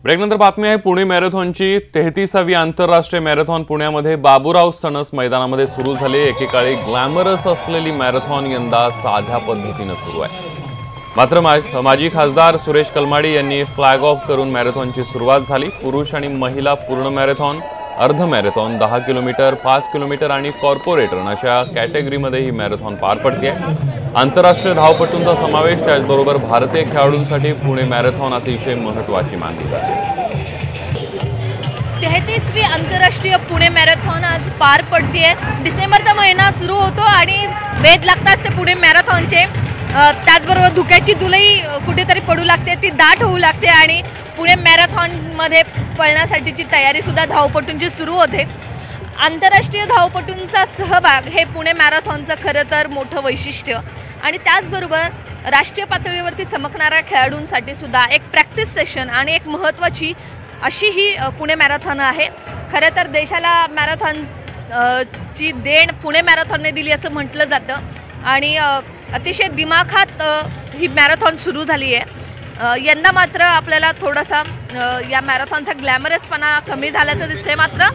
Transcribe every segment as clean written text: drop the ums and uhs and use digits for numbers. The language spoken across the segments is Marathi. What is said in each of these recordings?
ब्रेकनंतर बातमी आहे पुणे मॅरेथॉनची 33वी आंतरराष्ट्रीय मॅरेथॉन पुण्यामध्ये बाबूराव सणस मैदानामध्ये सुरू झाली। एकेकाळी ग्लॅमरस असलेली मॅरेथॉन यंदा साध्या पद्धतीने सुरू आहे। मात्र माजी खासदार सुरेश कलमाडी यांनी फ्लॅग ऑफ करून मॅरेथॉनची सुरुवात झाली। पुरुष आणि महिला पूर्ण मॅरेथॉन, अर्ध मॅरेथॉन, 10 किलोमीटर, 5 किलोमीटर आणि कॉर्पोरेट रन अशा कॅटेगरीमध्ये ही मॅरेथॉन पार पडते। आंतरराष्ट्रीय धावपटूंचा समावेश, त्याचबरोबर भारतीय खेळाडूंसाठी पुणे मॅरेथॉन अतिशय महत्त्वाची मानली जाते। 33वी आंतरराष्ट्रीय पुणे मॅरेथॉन आज पार पडते। डिसेंबरचा महिना सुरू होतो आणि वेध लागताच ते पुणे मॅरेथॉनचे, त्याचबरोबर धुक्याची धुलई कुठेतरी पडू लागते, ती दाट होऊ लागते आणि पुणे मॅरेथॉनमध्ये पळण्यासाठीची तयारी सुद्धा धावपटूंची सुरू होते। आंतरराष्ट्रीय धावपटूंचा सहभाग हे पुणे मॅरेथॉनचं खरं तर मोठं वैशिष्ट्य आणि त्याचबरोबर राष्ट्रीय पातळीवरती चमकणाऱ्या खेळाडूंसाठी सुद्धा एक प्रॅक्टिस सेशन आणि एक महत्त्वाची अशी ही पुणे मॅरेथॉन आहे। खरं तर देशाला मॅरेथॉन ची देण पुणे मॅरेथॉनने दिली असं म्हटलं जातं आणि अतिशय दिमाखात ही मॅरेथॉन सुरू झाली आहे। यंदा मात्र आपल्याला थोडासा या मॅरेथॉनचा ग्लॅमरसपणा कमी झाल्याचं दिसतंय, मात्र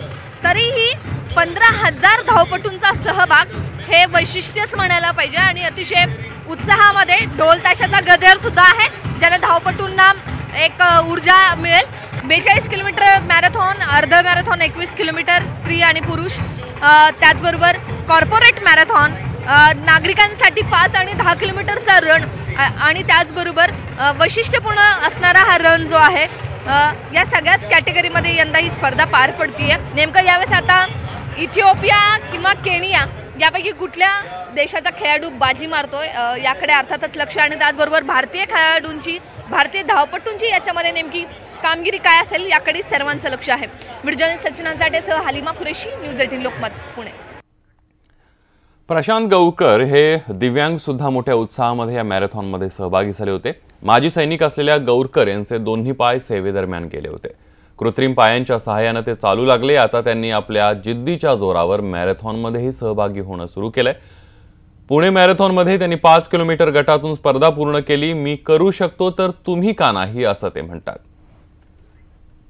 तरीही 15,000 धावपटूंचा सहभाग हे वैशिष्ट्यच म्हणायला पाहिजे आणि अतिशय उत्साहामध्ये ढोल ताशाचा गजर सुद्धा आहे, ज्याने धावपटूंना एक ऊर्जा मिळेल। 42 किलोमीटर मॅरेथॉन, अर्ध मॅरेथॉन 21 किलोमीटर स्त्री आणि पुरुष, त्याचबरोबर कॉर्पोरेट मॅरेथॉन, नागरिकांसाठी 5 आणि 10 किलोमीटरचा रन आणि त्याचबरोबर वैशिष्ट्यपूर्ण असणारा हा रन जो आहे, या सगळ्याच कॅटेगरीमध्ये यंदा ही स्पर्धा पार पडतीये। नेमकं यावेळेस आता इथिओपिया किंवा केनिया यापैकी कुठल्या देशाचा खेळाडू बाजी मारतोय याकडे अर्थातच लक्ष आणि त्याचबरोबर भारतीय खेळाडूंची, भारतीय धावपटूंची याच्यामध्ये नेमकी कामगिरी काय असेल याकडे सर्वांचं लक्ष आहे। व्हिडिओ जर्नलिस्ट सचिन जाटेसह हालिमा कुरेशी, न्यूज 18 लोकमत, पुणे। प्रशांत गौरकर हे दिव्यांग सुद्धा मोठ्या उत्साहामध्ये या मॅरेथॉनमध्ये सहभागी झाले होते। माजी सैनिक असलेल्या गौरकर यांचे दोन्ही पाय सेवेदरम्यान गेले होते। कृत्रिम पायांच्या सहाय्याने ते चालू लागले। आता त्यांनी आपल्या जिद्दीच्या जोरावर मॅरेथॉनमध्येही सहभागी होणं सुरू केलंय। पुणे मॅरेथॉनमध्ये त्यांनी 5 किलोमीटर गटातून स्पर्धा पूर्ण केली। मी करू शकतो तर तुम्ही का नाही, असं ते म्हणतात।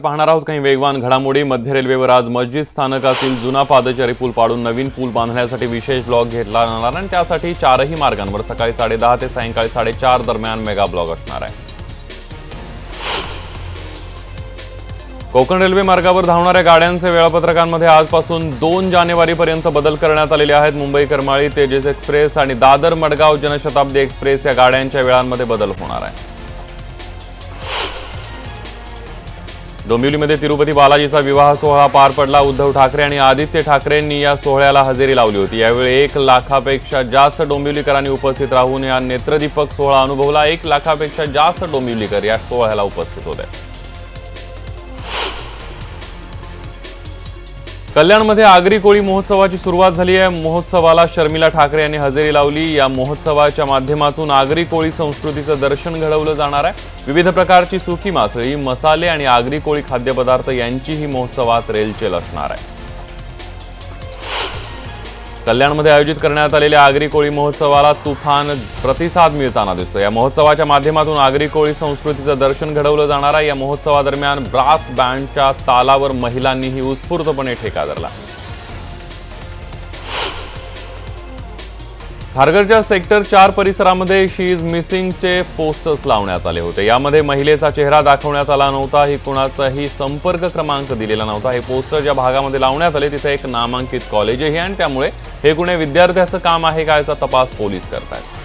पाहणार आहोत काही वेगवान घडामोडी। मध्य रेल्वेवर आज मस्जिद स्थानकातील जुना पादचारी पूल पाडून नवीन पूल बांधण्यासाठी विशेष ब्लॉक घेतला जाणार आणि त्यासाठी 4ही मार्गांवर सकाळी 10:30 ते सायंकाळी 4:30 दरम्यान मेगा ब्लॉक असणार आहे। कोकण रेल्वे मार्गावर धावणाऱ्या गाड्यांचे वेळापत्रकांमध्ये आजपासून 2 जानेवारीपर्यंत बदल करण्यात आलेले आहेत। मुंबई करमाळी तेजस एक्सप्रेस आणि दादर मडगाव जनशताब्दी एक्सप्रेस या गाड्यांच्या वेळांमध्ये बदल होणार आहे। डोंबिवलीमध्ये तिरुपती बालाजीचा विवाह सोहळा पार पडला। उद्धव ठाकरे आणि आदित्य ठाकरेंनी या सोहळ्याला हजेरी लावली होती। यावेळी 1 लाखापेक्षा जास्त डोंबिवलीकरांनी उपस्थित राहून या नेत्रदीपक सोहळा अनुभवला। 1 लाखापेक्षा जास्त डोंबिवलीकर या सोहळ्याला उपस्थित होते। कल्याणमध्ये आगरी कोळी महोत्सवाची सुरुवात झाली आहे। महोत्सवाला शर्मिला ठाकरे यांनी हजेरी लावली। या महोत्सवाच्या माध्यमातून आगरी कोळी संस्कृतीचं दर्शन घडवलं जाणार आहे। विविध प्रकारची सुकी मासळी, मसाले आणि आगरी कोळी खाद्यपदार्थ यांचीही महोत्सवात रेलचेल असणार आहे। कल्याणमध्ये आयोजित करण्यात आलेल्या आगरी कोळी महोत्सवाला तुफान प्रतिसाद मिळताना दिसतो। या महोत्सवाच्या माध्यमातून आगरी कोळी संस्कृतीचं दर्शन घडवलं जाणार आहे। या महोत्सवादरम्यान ब्रास बँडच्या तालावर महिलांनीही उत्स्फूर्तपणे ठेका धरला। खारघरच्या सेक्टर 4 परिसरामध्ये शी इज मिसिंगचे पोस्टर्स लावण्यात आले होते। यामध्ये महिलेचा चेहरा दाखवण्यात आला नव्हता, ही कुणाचाही संपर्क क्रमांक दिलेला नव्हता। हे पोस्टर ज्या भागामध्ये लावण्यात आले तिथे एक नामांकित कॉलेजही आणि त्यामुळे हे कुणी विद्यार्थ्याचं काम आहे का याचा तपास पोलीस करतायत।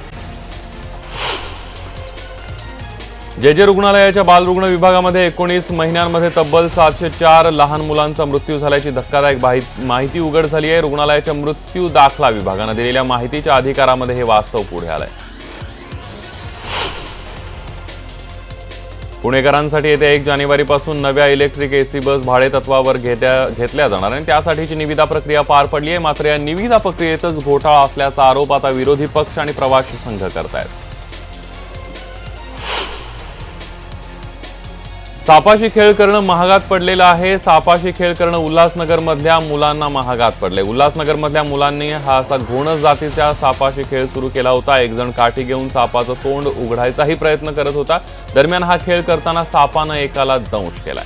जे रुग्णालयाच्या बालरुग्ण विभागामध्ये 19 महिन्यांमध्ये तब्बल 704 लहान मुलांचा मृत्यू झाल्याची धक्कादायक माहिती उघड झाली आहे। रुग्णालयाच्या मृत्यू दाखला विभागाने दिलेल्या माहितीच्या अधिकारामध्ये हे वास्तव पुढे आलंय। पुणेकरांसाठी येत्या 1 जानेवारीपासून नव्या इलेक्ट्रिक एसी बस भाडेतत्वावर घेतल्या जाणार आणि त्यासाठीची निविदा प्रक्रिया पार पडली आहे। मात्र या निविदा प्रक्रियेतच घोटाळा असल्याचा आरोप आता विरोधी पक्ष आणि प्रवासी संघ करतायत। सापाशी खेळ करणं महागात पडलेलं आहे. सापाशी खेळ करणं उल्हासनगर मधल्या मुलांना महागात पडले. उल्हासनगर मधल्या मुलांनी हा असा घोणस जातीचा सापाशी खेळ सुरू केला होता. एक जण काठी घेऊन सापाचं तोंड उघडायचाही प्रयत्न करत होता. दरम्यान हा खेळ करताना सापानं एकाला दंश केलाय.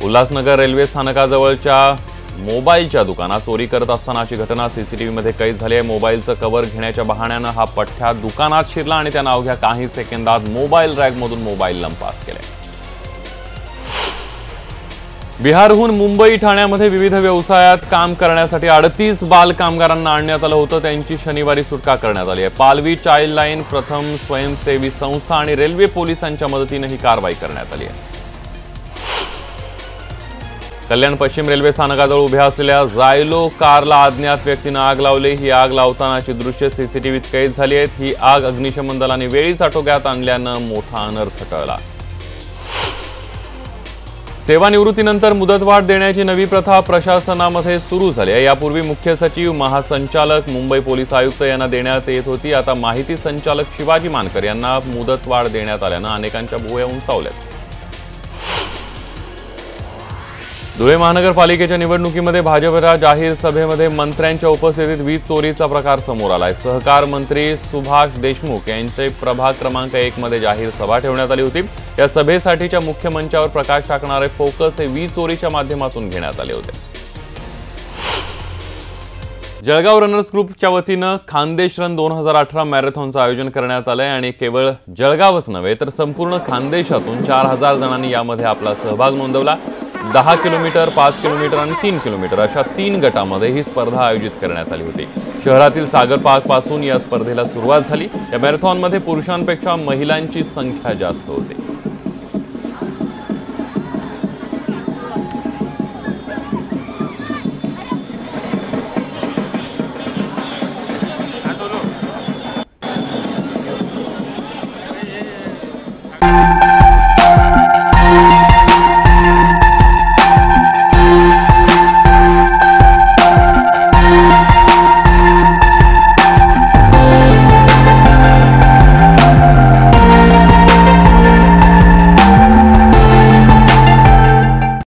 उल्हासनगर रेल्वे स्थानकाजवळच्या मोबाईलच्या दुकानात चोरी करत असतानाची घटना सीसीटीव्ही मध्ये कैद झाली आहे. मोबाईलचं कव्हर घेण्याच्या बहाण्यानं हा पठ्ठ्या दुकानात शिरला आणि त्यानं अवघ्या काही सेकंदात मोबाईल रॅकमधून मोबाईल लंपास केले. बिहारहून मुंबई ठाण्यामध्ये विविध व्यवसायात काम करण्यासाठी 38 बाल कामगारांना आणण्यात आलं होतं. त्यांची शनिवारी सुटका करण्यात आली आहे. पालवी चाइल्ड लाईन, प्रथम स्वयंसेवी संस्था आणि रेल्वे पोलिसांच्या मदतीने ही कारवाई करण्यात आली आहे. कल्याण पश्चिम रेल्वे स्थानकाजवळ उभ्या असलेल्या जायलो कारला अज्ञात व्यक्तीनं आग लावली. ही आग लावतानाची दृश्य सीसीटीव्हीत कैद झाली आहेत. ही आग अग्निशमन दलाने वेळीच आटोक्यात आणल्यानं मोठा अनर्थ टळला. सेवानिवृत्तीनंतर मुदतवाढ देण्याची नवी प्रथा प्रशासनामध्ये सुरू झाली आहे. यापूर्वी मुख्य सचिव, महासंचालक, मुंबई पोलीस आयुक्त यांना देण्यात येत होती. आता माहिती संचालक शिवाजी मानकर यांना मुदतवाढ देण्यात आल्यानं अनेकांच्या भुवया उंचावल्यात. धुळे महानगरपालिकेच्या निवडणुकीमध्ये भाजपच्या जाहीर सभेमध्ये मंत्र्यांच्या उपस्थितीत वीज चोरीचा प्रकार समोर आलाय. सहकार मंत्री सुभाष देशमुख यांचे प्रभाग क्रमांक 1 मध्ये जाहीर सभा ठेवण्यात आली होती. या सभेसाठीच्या मुख्य मंचावर प्रकाश टाकणारे फोकस हे वीज चोरीच्या माध्यमातून घेण्यात आले होते. जळगाव रनर्स ग्रुपच्या वतीनं खानदेश रन 2018 मॅरेथॉनचं आयोजन करण्यात आलंय आणि केवळ जळगावच नव्हे तर संपूर्ण खानदेशातून 4000 जणांनी यामध्ये आपला सहभाग नोंदवला. 10 किलोमीटर, 5 किलोमीटर आणि 3 किलोमीटर अशा 3 गटामध्ये ही स्पर्धा आयोजित करण्यात आली होती. शहरातील सागर पार्क पासून या स्पर्धेला सुरुवात झाली. या मॅरेथॉनमध्ये पुरुषांपेक्षा महिलांची संख्या जास्त होती.